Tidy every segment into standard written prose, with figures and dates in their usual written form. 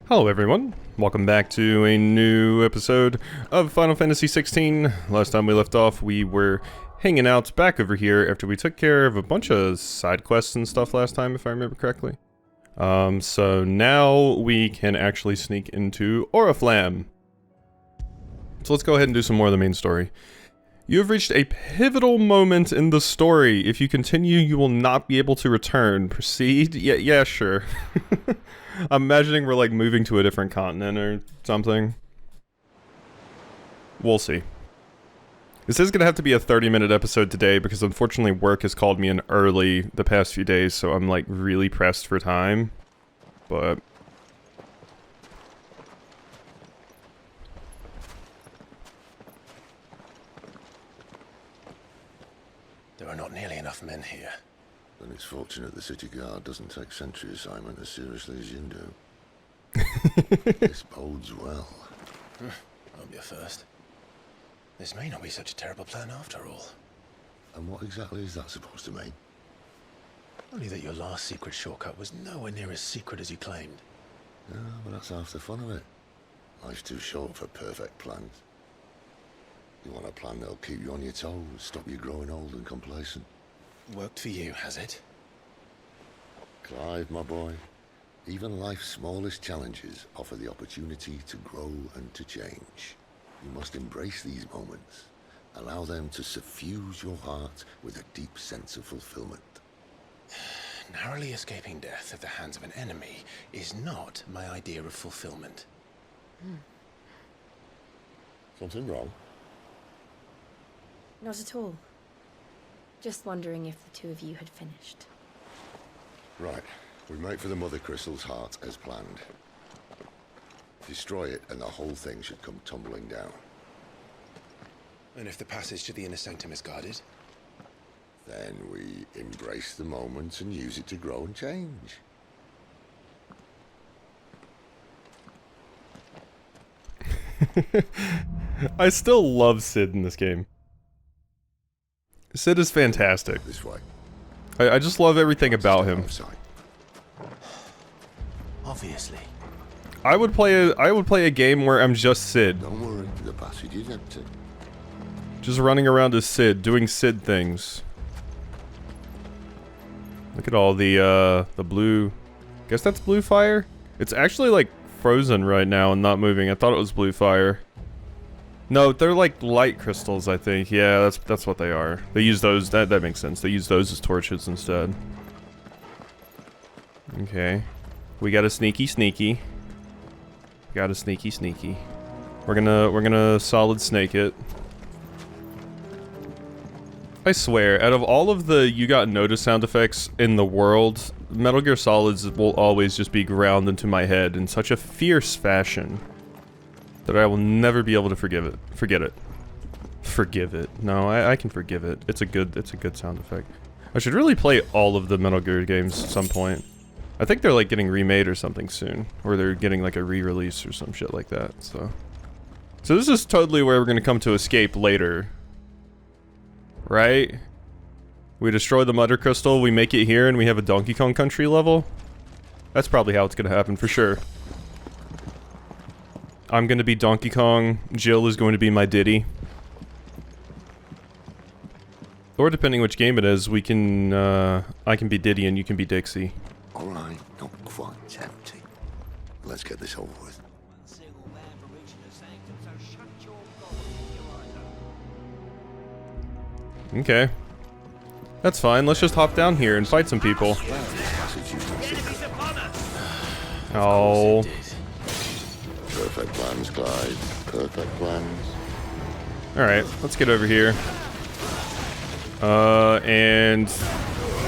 Hello everyone, welcome back to a new episode of Final Fantasy XVI. Last time we left off, we were hanging out back over here after we took care of a bunch of side quests and stuff last time, if I remember correctly. So now we can actually sneak into Oriflamme. So let's go ahead and do some more of the main story. You have reached a pivotal moment in the story. If you continue, you will not be able to return. Proceed? Yeah, sure. I'm imagining we're like moving to a different continent or something. We'll see. This is going to have to be a 30-minute episode today because unfortunately work has called me in early the past few days, so I'm like really pressed for time. But there are not nearly enough men here. Then it's fortunate the city guard doesn't take sentry assignment as seriously as you do. This bodes well. Won't be a first. This may not be such a terrible plan after all. And what exactly is that supposed to mean? Only that your last secret shortcut was nowhere near as secret as you claimed. Yeah, but that's half the fun of it. Life's too short for perfect plans. You want a plan that'll keep you on your toes, stop you growing old and complacent. Worked for you, has it? Clive, my boy, even life's smallest challenges offer the opportunity to grow and to change. You must embrace these moments. Allow them to suffuse your heart with a deep sense of fulfillment. Narrowly escaping death at the hands of an enemy is not my idea of fulfillment. Something wrong? Not at all. Just wondering if the two of you had finished. Right. We make for the Mother Crystal's heart as planned. Destroy it and the whole thing should come tumbling down. And if the passage to the inner sanctum is guarded? Then we embrace the moment and use it to grow and change. I still love Sid in this game. Sid is fantastic. This way. I just love everything about him. Obviously. I would play a game where I'm just Sid. Don't worry, the passage is empty. Just running around as Sid, doing Sid things. Look at all the blue... Guess that's blue fire? It's actually like frozen right now and not moving. I thought it was blue fire. No, they're like light crystals, I think. Yeah, that's what they are. They use those, that makes sense. They use those as torches instead. Okay. We got a sneaky. Got a sneaky. We're gonna solid snake it. I swear, out of all of the you got notice sound effects in the world, Metal Gear Solids will always just be ground into my head in such a fierce fashion that I will never be able to forgive it. Forget it. Forgive it. No, I can forgive it. It's a good sound effect. I should really play all of the Metal Gear games at some point. I think they're like getting remade or something soon. Or they're getting like a re-release or some shit like that, so. So this is totally where we're gonna come to escape later. Right? We destroy the Mother Crystal, we make it here, and we have a Donkey Kong Country level? That's probably how it's gonna happen for sure. I'm gonna be Donkey Kong, Jill is going to be my Diddy. Or depending which game it is, we can, I can be Diddy and you can be Dixie. Alright, not quite empty. Let's get this over with. Okay. That's fine, let's just hop down here and fight some people. Oh. Perfect plans, Clyde. Perfect plans. Alright, let's get over here. And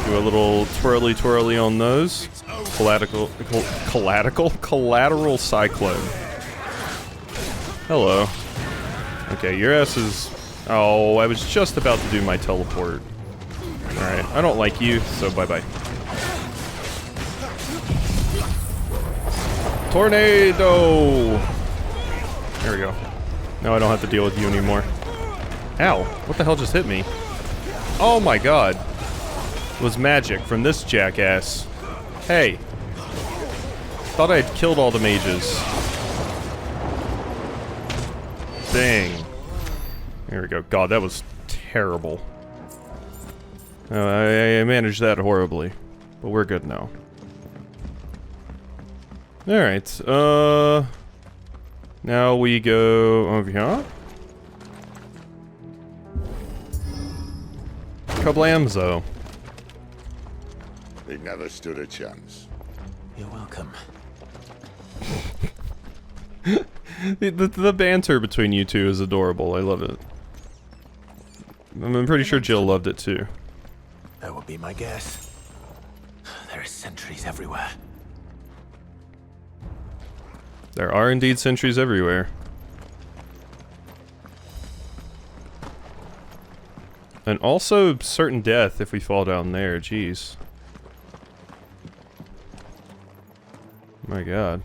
do a little twirly on those. Collateral cyclone. Hello. Okay, your ass is... Oh, I was just about to do my teleport. Alright, I don't like you, so bye-bye. Tornado! There we go. Now I don't have to deal with you anymore. Ow! What the hell just hit me? Oh my god. It was magic from this jackass. Hey. Thought I had killed all the mages. Dang. There we go. God, that was terrible. I managed that horribly. But we're good now. Alright, now we go over here. Kablamzo. They never stood a chance. You're welcome. The banter between you two is adorable. I love it. I'm pretty sure Jill loved it too. That would be my guess. There are sentries everywhere. There are indeed sentries everywhere. And also certain death if we fall down there. Jeez. My god.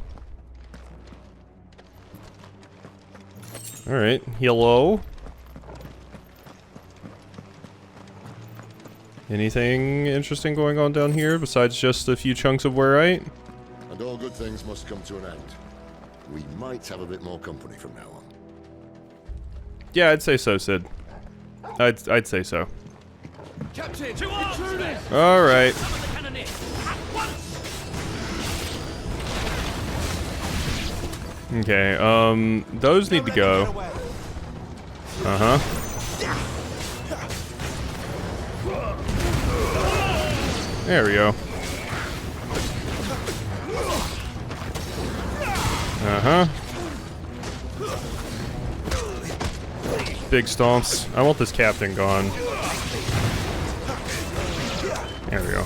Alright, hello? Anything interesting going on down here besides just a few chunks of wearite? And all good things must come to an end. We might have a bit more company from now on. Yeah, I'd say so, Sid. I'd say so. Captain, to arms! Alright. Summon the cannoneer at once! Okay, those need to go. Uh-huh. There we go. Uh-huh. Big stomps. I want this captain gone. There we go.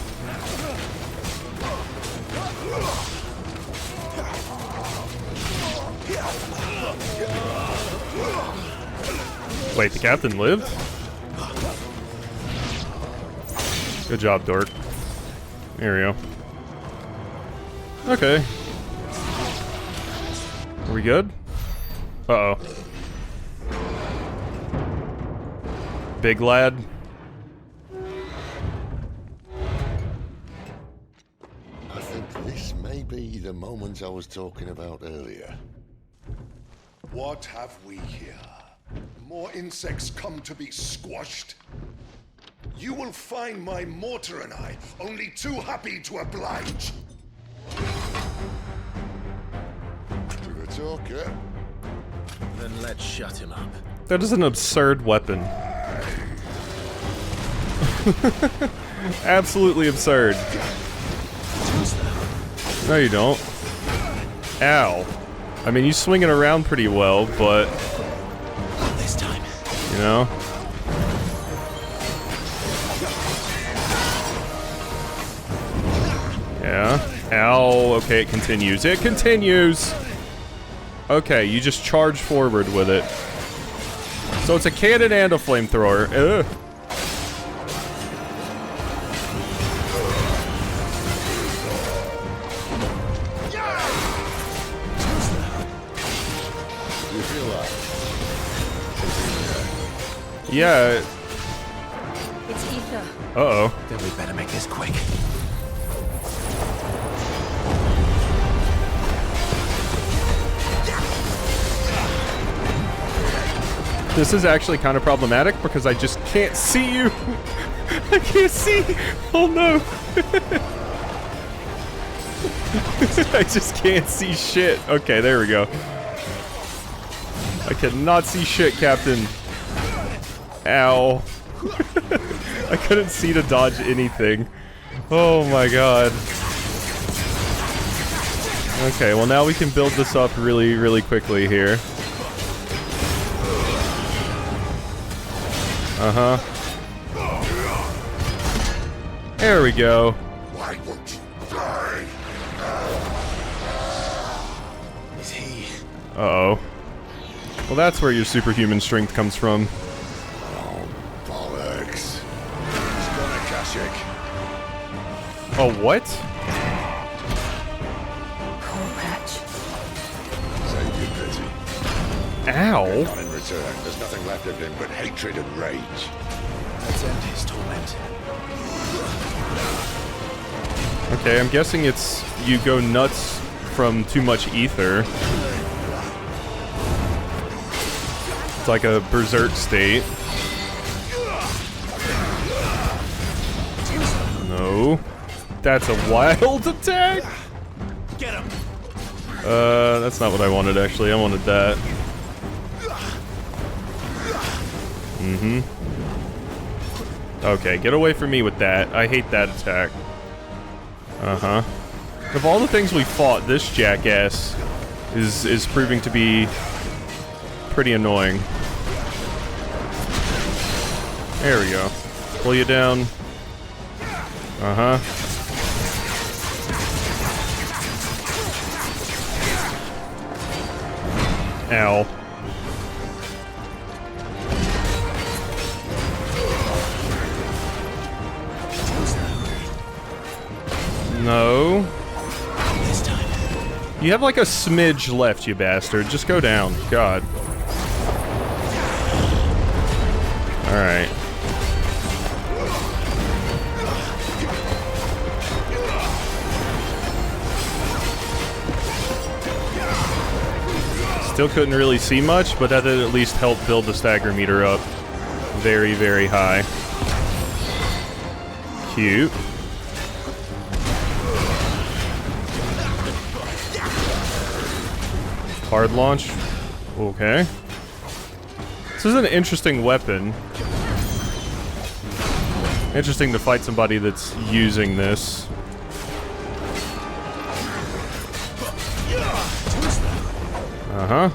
Wait, the captain lived? Good job, Dork. There we go. Okay. Are we good? Uh-oh. Big lad. I think this may be the moment I was talking about earlier. What have we here? More insects come to be squashed? You will find my mortar and I only too happy to oblige. To the talk, eh? Then let's shut him up. That is an absurd weapon. Absolutely absurd. No, you don't. Ow. I mean, you swing it around pretty well, but... Not this time. You know? Yeah. Ow. Okay, it continues. It continues! Okay, you just charge forward with it. So it's a cannon and a flamethrower. Ugh. You feel that? Yeah. It's ether. Uh-oh. Then we better make this quick. This is actually kind of problematic because I just can't see you. I can't see. Oh no. I just can't see shit. Okay, there we go. I cannot see shit, Captain. Ow. I couldn't see to dodge anything. Oh my god. Okay, well now we can build this up really, really quickly here. Uh-huh. There we go. Why won't you die? Is he? Uh-oh. Well, that's where your superhuman strength comes from. Oh, bollocks. He's gone Akashic. Oh, what? Coal patch. Save you pity. Ow. Not in return. There's nothing left of him but hatred and rage. Let's end his torment. Okay, I'm guessing it's you go nuts from too much ether. It's like a berserk state. No. That's a wild attack? Get him. That's not what I wanted, actually. I wanted that. Mm-hmm. Okay, get away from me with that. I hate that attack. Uh-huh. Of all the things we fought, this jackass is proving to be pretty annoying. There we go. Pull you down. Uh-huh. Ow. No. This time. You have like a smidge left, you bastard. Just go down. God. Alright. Still couldn't really see much, but that did at least help build the stagger meter up very, very high. Cute. Hard launch. Okay. This is an interesting weapon. Interesting to fight somebody that's using this. Uh-huh.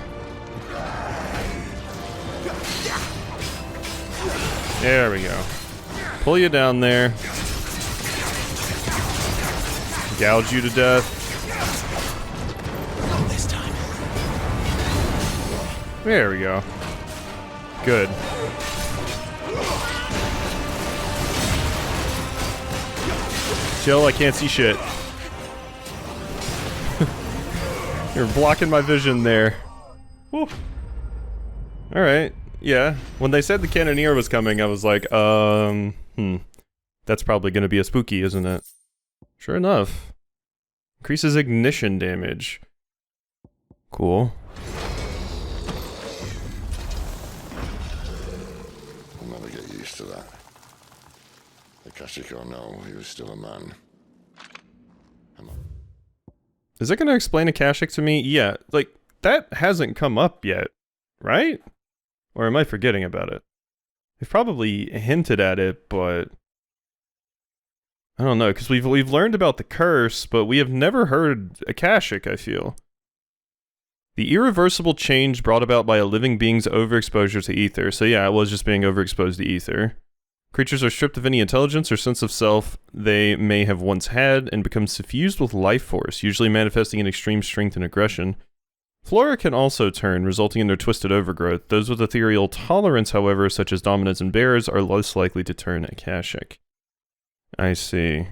There we go. Pull you down there. Gouge you to death. This time. There we go. Good. Chill, I can't see shit. You're blocking my vision there. Whew. Alright, yeah. When they said the Cannoneer was coming, I was like, that's probably gonna be a spooky, isn't it? Sure enough. Increases ignition damage. Cool. I'll never get used to that. Akashic or no, he was still a man. Is it gonna explain Akashic to me? Yeah, like, that hasn't come up yet, right? Or am I forgetting about it? They've probably hinted at it, but I don't know, because we've learned about the curse, but we have never heard Akashic, I feel. The irreversible change brought about by a living being's overexposure to ether. So yeah, it was just being overexposed to ether. Creatures are stripped of any intelligence or sense of self they may have once had and become suffused with life force, usually manifesting in extreme strength and aggression. Flora can also turn, resulting in their twisted overgrowth. Those with ethereal tolerance, however, such as dominants and bears, are less likely to turn Akashic. I see.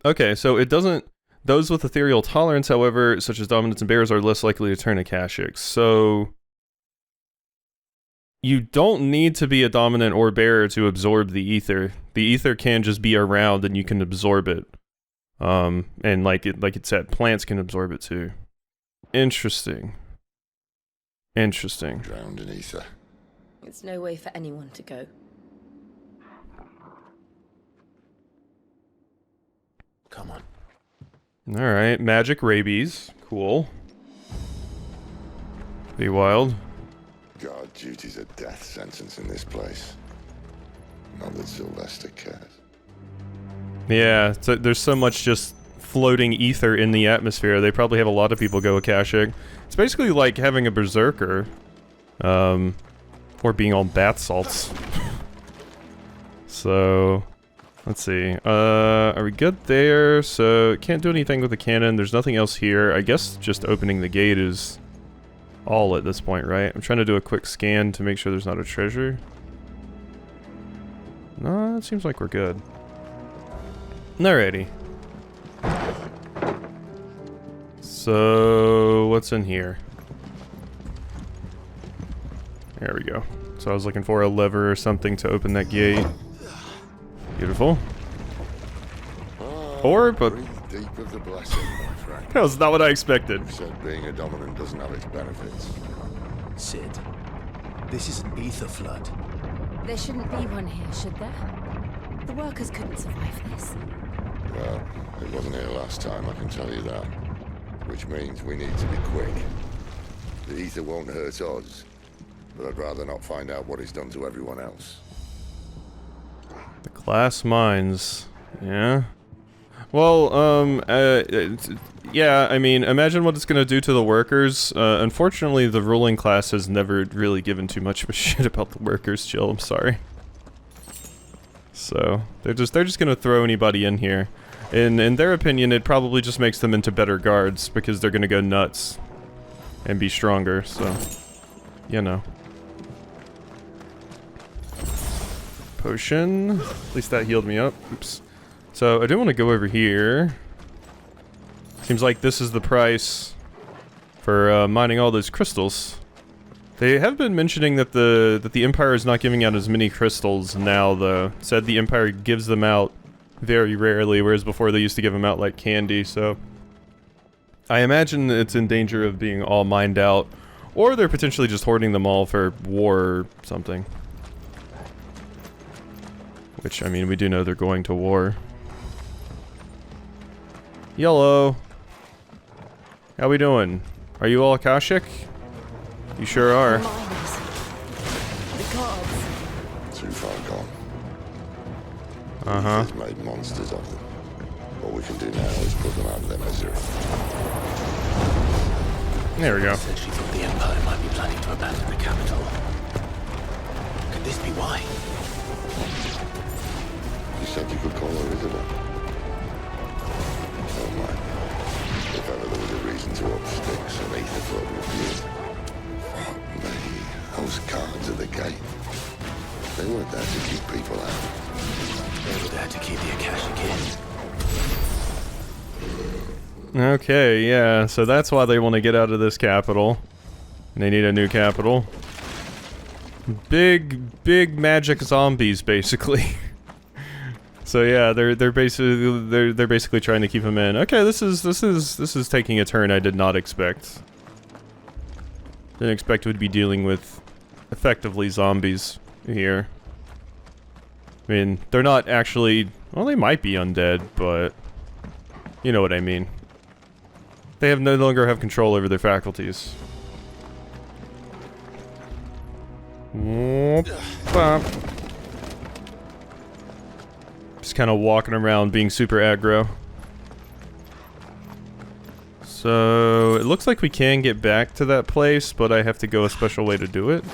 Okay, so it doesn't... Those with ethereal tolerance, however, such as dominants and bears, are less likely to turn Akashic. So... You don't need to be a dominant or bear to absorb the ether. The ether can just be around and you can absorb it. And like it said, plants can absorb it too. Interesting. Interesting. Drowned in ether. It's no way for anyone to go. Come on. Alright, magic rabies. Cool. Be wild. Guard duty's a death sentence in this place. Not that Sylvester cares. Yeah, so there's so much just floating ether in the atmosphere. They probably have a lot of people go Akashic. It's basically like having a berserker. Or being on bath salts. So... Let's see. Are we good there? So, can't do anything with the cannon. There's nothing else here. I guess just opening the gate is all at this point, right? I'm trying to do a quick scan to make sure there's not a treasure. No, it seems like we're good. Alrighty. So, what's in here? There we go. So I was looking for a lever or something to open that gate. Beautiful. Or, but... Breathe deep of the blessing, my friend. That was not what I expected. Who said being a dominant doesn't have its benefits? Sid, this is an ether flood. There shouldn't be one here, should there? The workers couldn't survive this. Well, it wasn't here last time, I can tell you that. Which means we need to be quick. The ether won't hurt us, but I'd rather not find out what it's done to everyone else. The class mines. Yeah. Well, yeah, I mean, imagine what it's gonna do to the workers. Unfortunately, the ruling class has never really given too much of a shit about the workers, Jill, I'm sorry. So, they're just gonna throw anybody in here. In their opinion, it probably just makes them into better guards, because they're gonna go nuts. And be stronger, so, you know. Potion. At least that healed me up. Oops. So, I do want to go over here. Seems like this is the price for mining all those crystals. They have been mentioning that the Empire is not giving out as many crystals now, though. Said the Empire gives them out very rarely, whereas before they used to give them out like candy, so... I imagine it's in danger of being all mined out, or they're potentially just hoarding them all for war or something. Which, I mean, we do know they're going to war. Yellow. How we doing? Are you all Akashic? You sure are. Miners. The gods. Too far gone. Uh-huh. He's made monsters of them. What we can do now is put them out of their misery. There we go. Said she thought the Empire might be planning to abandon the capital. Could this be why? You said you could call her Isabel. Oh my. If ever there was a reason to up sticks and ether flood with you. Fuck me. Those guards at the gate. They weren't there to keep people out. They were there to keep the Akashic in. Okay, yeah, so that's why they want to get out of this capital. And they need a new capital. Big magic zombies, basically. So yeah, they're basically trying to keep him in. Okay, this is taking a turn I did not expect. Didn't expect we'd be dealing with effectively zombies here. I mean, they're not actually, well, they might be undead, but you know what I mean. They have no longer have control over their faculties. Just kind of walking around being super aggro. So, it looks like we can get back to that place, but I have to go a special way to do it.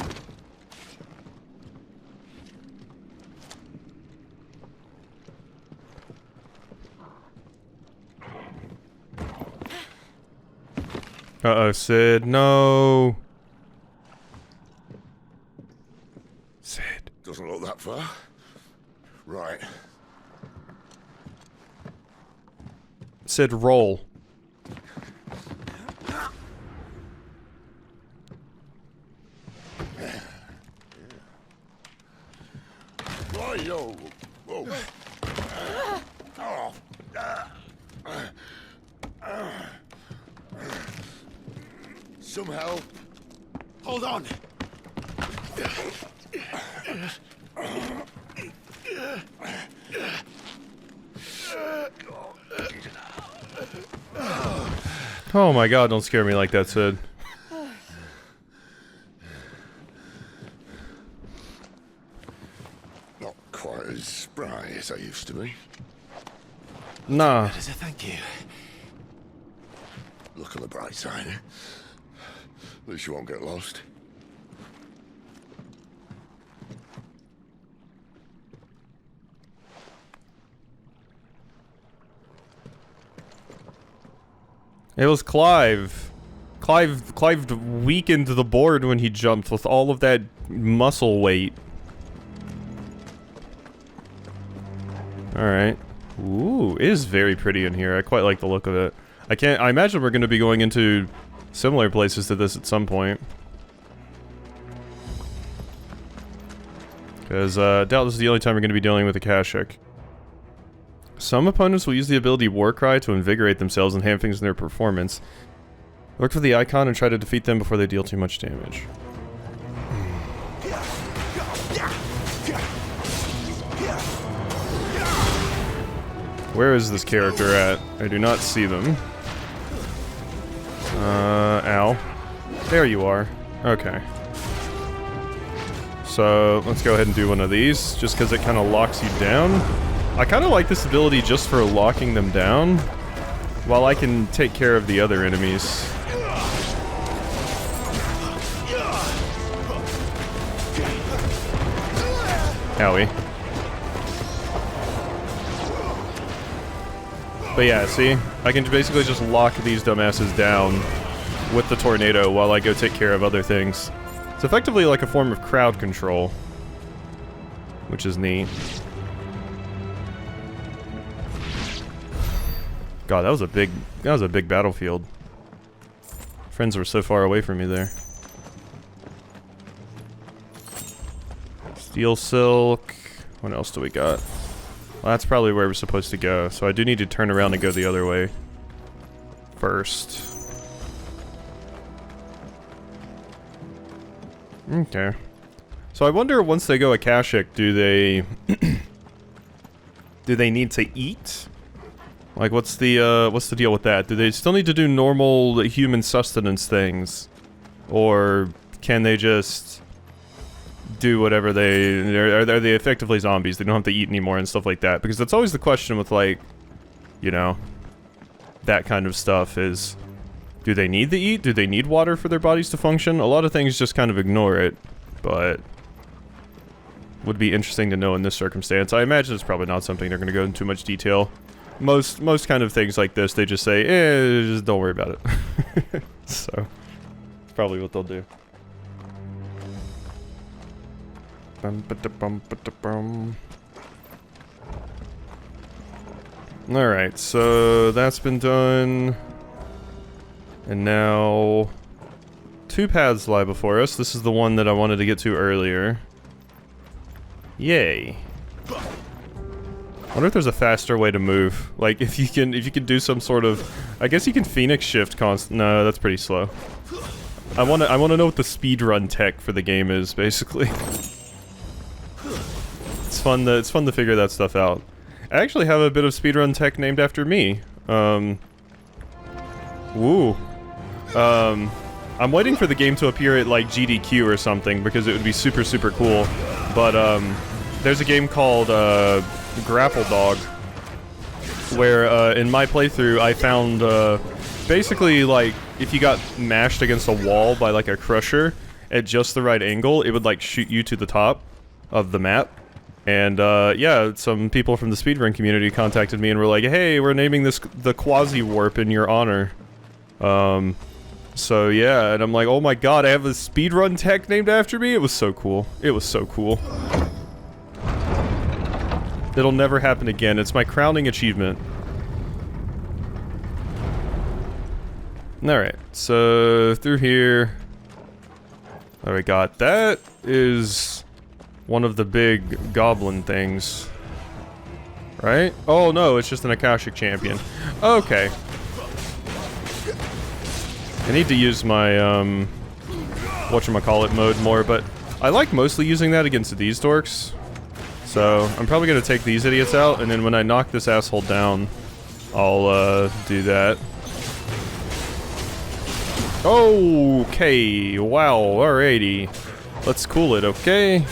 Uh-oh, Sid, no. Sid. Doesn't look that far. Right. Sid, roll. Right, yo. Whoa. Some help. Hold on! Oh my god, don't scare me like that, Sid. Not quite as spry as I used to be. Nah. As a thank you. Look on the bright side, eh? At least you won't get lost. It was Clive. Clive weakened the board when he jumped with all of that muscle weight. Alright. Ooh, it is very pretty in here. I quite like the look of it. I imagine we're going to be going into similar places to this at some point. Because, I doubt this is the only time we're going to be dealing with Akashic. Some opponents will use the ability Warcry to invigorate themselves and have things in their performance. Look for the icon and try to defeat them before they deal too much damage. Where is this character at? I do not see them. Ow. There you are. Okay. So, let's go ahead and do one of these, just because it kind of locks you down. I kind of like this ability just for locking them down, while I can take care of the other enemies. Owie. But yeah, see? I can basically just lock these dumbasses down with the tornado while I go take care of other things. It's effectively like a form of crowd control, which is neat. God, that was a big battlefield. Friends were so far away from me there. Steel silk. What else do we got? Well, that's probably where we're supposed to go, so I do need to turn around and go the other way first. Okay. So I wonder, once they go Akashic, do they do they need to eat? Like, what's the deal with that? Do they still need to do normal human sustenance things, or can they just do whatever they... Are they effectively zombies? They don't have to eat anymore and stuff like that? Because that's always the question with, like, you know, that kind of stuff is... Do they need to eat? Do they need water for their bodies to function? A lot of things just kind of ignore it, but... Would be interesting to know in this circumstance. I imagine it's probably not something they're going to go into too much detail. Most kind of things like this, they just say, just don't worry about it. So, it's probably what they'll do. Alright, so that's been done. And now, 2 paths lie before us. This is the one that I wanted to get to earlier. Yay. I wonder if there's a faster way to move. Like, if you can do some sort of... I guess you can Phoenix shift No, that's pretty slow. I wanna know what the speedrun tech for the game is, basically. It's fun to figure that stuff out. I actually have a bit of speedrun tech named after me. Woo. I'm waiting for the game to appear at, like, GDQ or something, because it would be super, super cool. But, there's a game called, Grapple Dog, where, in my playthrough, I found, basically, like, if you got mashed against a wall by, like, a crusher at just the right angle, it would, like, shoot you to the top of the map. And, yeah, some people from the speedrun community contacted me and were like, hey, we're naming this the Quasi-Warp in your honor. So, yeah, and I'm like, oh my god, I have a speedrun tech named after me? It was so cool. It was so cool. It'll never happen again. It's my crowning achievement. Alright, so through here... What do we got? That is one of the big goblin things. Right? Oh no, it's just an Akashic champion. Okay. I need to use my, whatchamacallit mode more, but I like mostly using that against these dorks. So, I'm probably gonna take these idiots out, and then when I knock this asshole down, I'll, do that. Okay, wow, alrighty. Let's cool it, okay?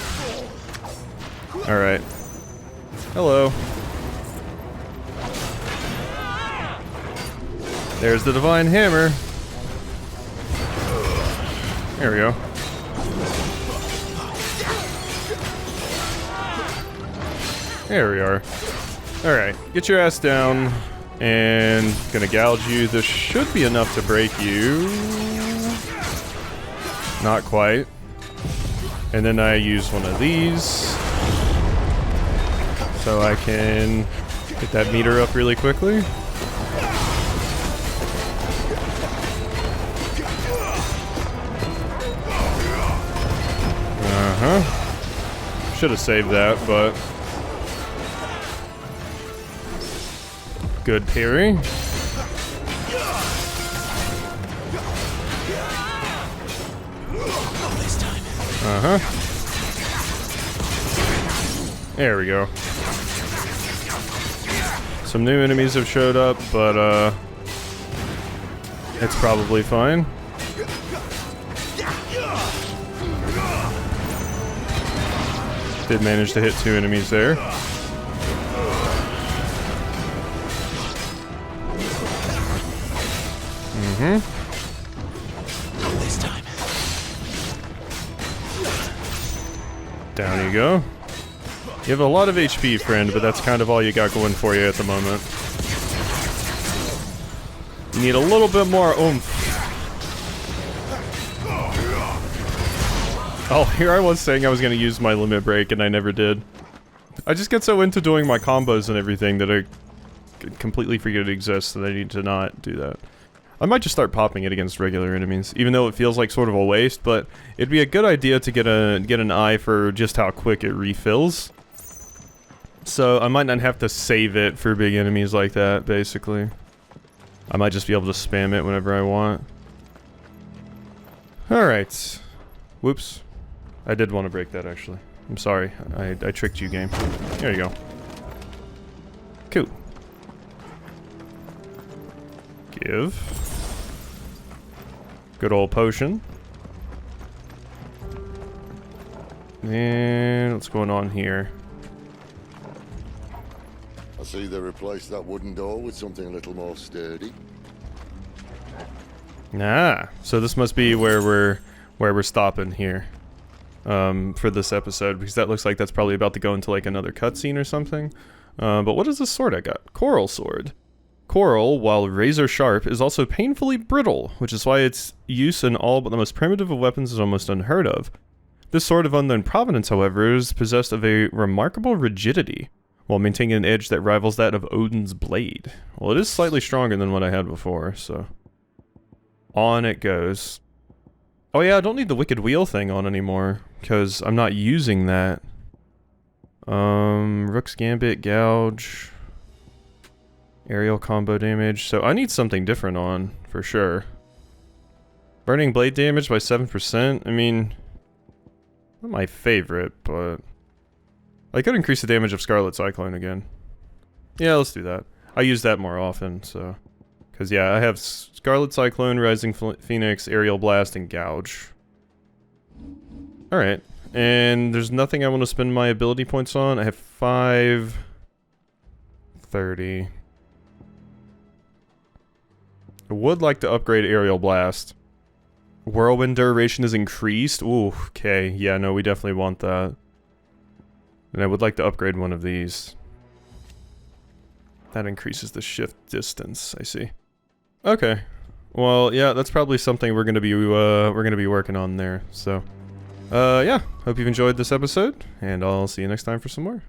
Alright. Hello. There's the Divine Hammer. There we go. There we are. Alright, get your ass down. And gonna gouge you. This should be enough to break you. Not quite. And then I use one of these. So I can get that meter up really quickly. Should have saved that, but... Good parry. Uh-huh. There we go. Some new enemies have showed up, but it's probably fine. Did manage to hit 2 enemies there. This time. Down you go. You have a lot of HP, friend, but that's kind of all you got going for you at the moment. You need a little bit more oomph. Oh, here I was saying I was going to use my limit break, and I never did. I just get so into doing my combos and everything that I completely forget it exists, and I need to not do that. I might just start popping it against regular enemies, even though it feels like sort of a waste, but it'd be a good idea to get an eye for just how quick it refills. So I might not have to save it for big enemies like that, basically. I might just be able to spam it whenever I want. Alright. Whoops. I did want to break that, actually. I'm sorry. I tricked you, game. There you go. Cool. Give. Good old potion. And what's going on here? I see they replaced that wooden door with something a little more sturdy. Ah, so this must be where we're stopping here. For this episode, because that looks like that's probably about to go into like another cutscene or something. But what is this sword I got? Coral sword. Coral, while razor sharp, is also painfully brittle, which is why its use in all but the most primitive of weapons is almost unheard of. This sword of unknown provenance, however, is possessed of a remarkable rigidity, while maintaining an edge that rivals that of Odin's blade. Well, it is slightly stronger than what I had before, so... On it goes. Oh yeah, I don't need the Wicked Wheel thing on anymore, because I'm not using that. Rook's Gambit, Gouge... Aerial combo damage, so I need something different on, for sure. Burning blade damage by 7%, I mean... Not my favorite, but... I could increase the damage of Scarlet Cyclone again. Yeah, let's do that. I use that more often, so... Because yeah, I have Scarlet Cyclone, Rising Phoenix, Aerial Blast, and Gouge. Alright, and there's nothing I want to spend my ability points on. I have 530. I would like to upgrade Aerial Blast. Whirlwind duration is increased? Ooh, okay. Yeah, no, we definitely want that. And I would like to upgrade one of these. That increases the shift distance, I see. Okay. Well, yeah, that's probably something we're gonna be working on there, so. Yeah, hope you've enjoyed this episode, and I'll see you next time for some more.